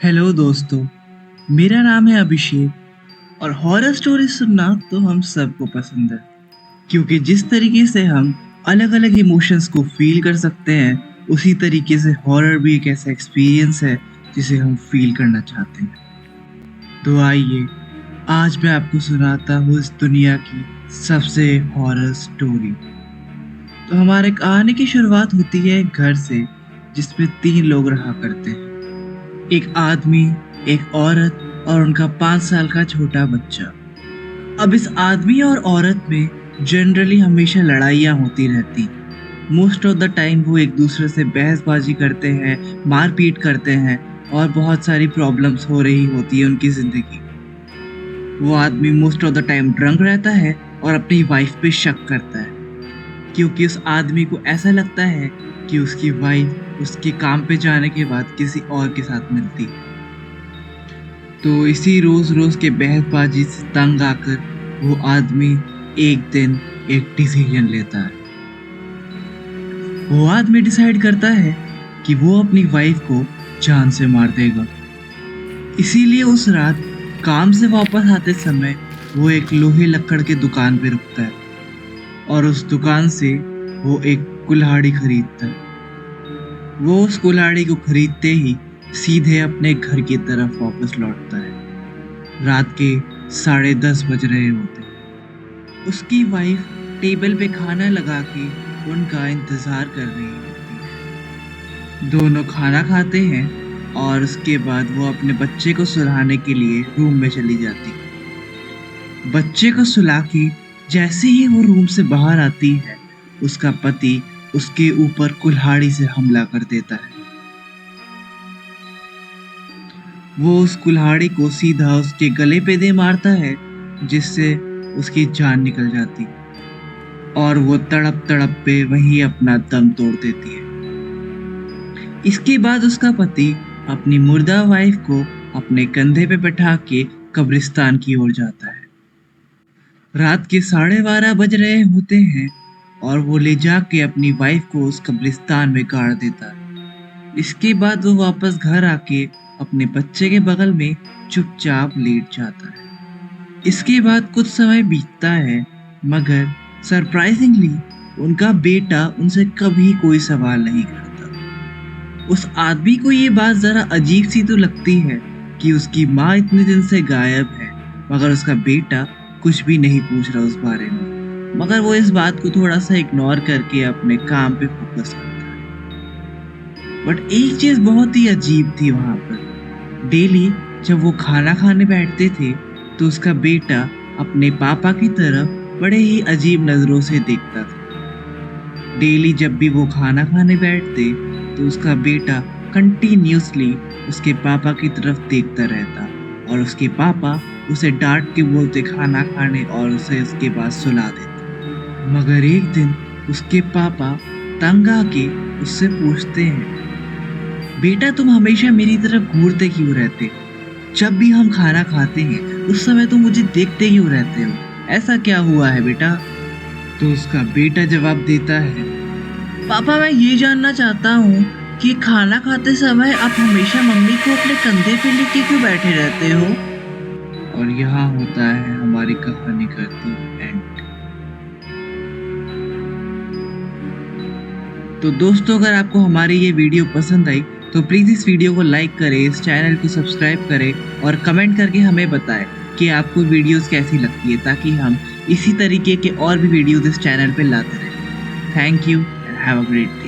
Hello दोस्तों, मेरा नाम है अभिषेक और हॉरर स्टोरी सुनना तो हम सबको पसंद है क्योंकि जिस तरीके से हम अलग अलग इमोशंस को फील कर सकते हैं उसी तरीके से हॉरर भी एक ऐसा एक्सपीरियंस है जिसे हम फील करना चाहते हैं। तो आइए आज मैं आपको सुनाता हूँ इस दुनिया की सबसे हॉरर स्टोरी। तो हमारे कहानी की शुरुआत होती है एक घर से जिसमें 3 लोग रहा करते हैं। एक आदमी, एक औरत और उनका 5 साल का छोटा बच्चा। अब इस आदमी और औरत में जनरली हमेशा लड़ाइयाँ होती रहती। मोस्ट ऑफ द टाइम वो एक दूसरे से बहसबाजी करते हैं, मारपीट करते हैं और बहुत सारी प्रॉब्लम्स हो रही होती है उनकी ज़िंदगी। वो आदमी most of the time drunk रहता है और अपनी वाइफ पे शक करता है क्योंकि उस आदमी को ऐसा लगता है कि उसकी वाइफ उसके काम पे जाने के बाद किसी और के साथ मिलती है। तो इसी रोज रोज के बहसबाजी से तंग आकर वो आदमी एक दिन एक डिसीजन लेता है। वो आदमी डिसाइड करता है कि वो अपनी वाइफ को जान से मार देगा। इसीलिए उस रात काम से वापस आते समय वो एक लोहे लक्कड़ के दुकान पे रुकता है और उस दुकान से वो एक कुल्हाड़ी खरीदता है। वो उस कुल्हाड़ी को खरीदते ही सीधे अपने घर की तरफ वापस लौटता है। रात के 10:30 बज रहे होते हैं। उसकी वाइफ टेबल पे खाना लगा के उनका इंतजार कर रही होती है। दोनों खाना खाते हैं और उसके बाद वो अपने बच्चे को सुलाने के लिए रूम में चली जाती है। बच्चे को सुला के जैसे ही वो रूम से बाहर आती है, उसका पति उसके ऊपर कुल्हाड़ी से हमला कर देता है। वो उस कुल्हाड़ी को सीधा उसके गले पे दे मारता है जिससे उसकी जान निकल जाती और वो तड़प तड़प पे वहीं अपना दम तोड़ देती है। इसके बाद उसका पति अपनी मुर्दा वाइफ को अपने कंधे पे बैठा के कब्रिस्तान की ओर जाता है। रात के 12:30 बज रहे होते हैं और वो ले जाके अपनी वाइफ को उस कब्रिस्तान में गाड़ देता है। इसके बाद वो वापस घर आके अपने बच्चे के बगल में चुपचाप लेट जाता है। इसके बाद कुछ समय बीतता है मगर सरप्राइजिंगली उनका बेटा उनसे कभी कोई सवाल नहीं करता। उस आदमी को ये बात जरा अजीब सी तो लगती है कि उसकी माँ इतने दिन से गायब है मगर उसका बेटा कुछ भी नहीं पूछ रहा उस बारे में। मगर वो इस बात को थोड़ा सा इग्नोर करके अपने काम पे फोकस करता है। बट एक चीज बहुत ही अजीब थी वहां पर। डेली जब वो खाना खाने बैठते थे तो उसका बेटा अपने पापा की तरफ बड़े ही अजीब नजरों से देखता था। डेली जब भी वो खाना खाने बैठते तो उसका बेटा कंटिन्यूसली उसके पापा की तरफ देखता रहता और उसके पापा उसे डांट के बोलते खाना खाने और उसे उसके बाद सुला देते। मगर एक दिन उसके पापा तंग आके उससे पूछते हैं, बेटा तुम हमेशा मेरी तरफ घूरते क्यों रहते हो? जब भी हम खाना खाते हैं उस समय तुम मुझे देखते क्यों रहते हो? ऐसा क्या हुआ है बेटा? तो उसका बेटा जवाब देता है, पापा मैं ये जानना चाहता हूँ कि खाना खाते समय आप हमेशा मम्मी को अपने कंधे पे लेके क्यों बैठे रहते हो? और यहाँ होता है हमारी कहानी करती एंड। तो दोस्तों अगर आपको हमारी ये वीडियो पसंद आई तो प्लीज़ इस वीडियो को लाइक करें, इस चैनल को सब्सक्राइब करें और कमेंट करके हमें बताएं कि आपको वीडियोस कैसी लगती है ताकि हम इसी तरीके के और भी वीडियोस इस चैनल पे लाते रहें। Thank you and have a great day.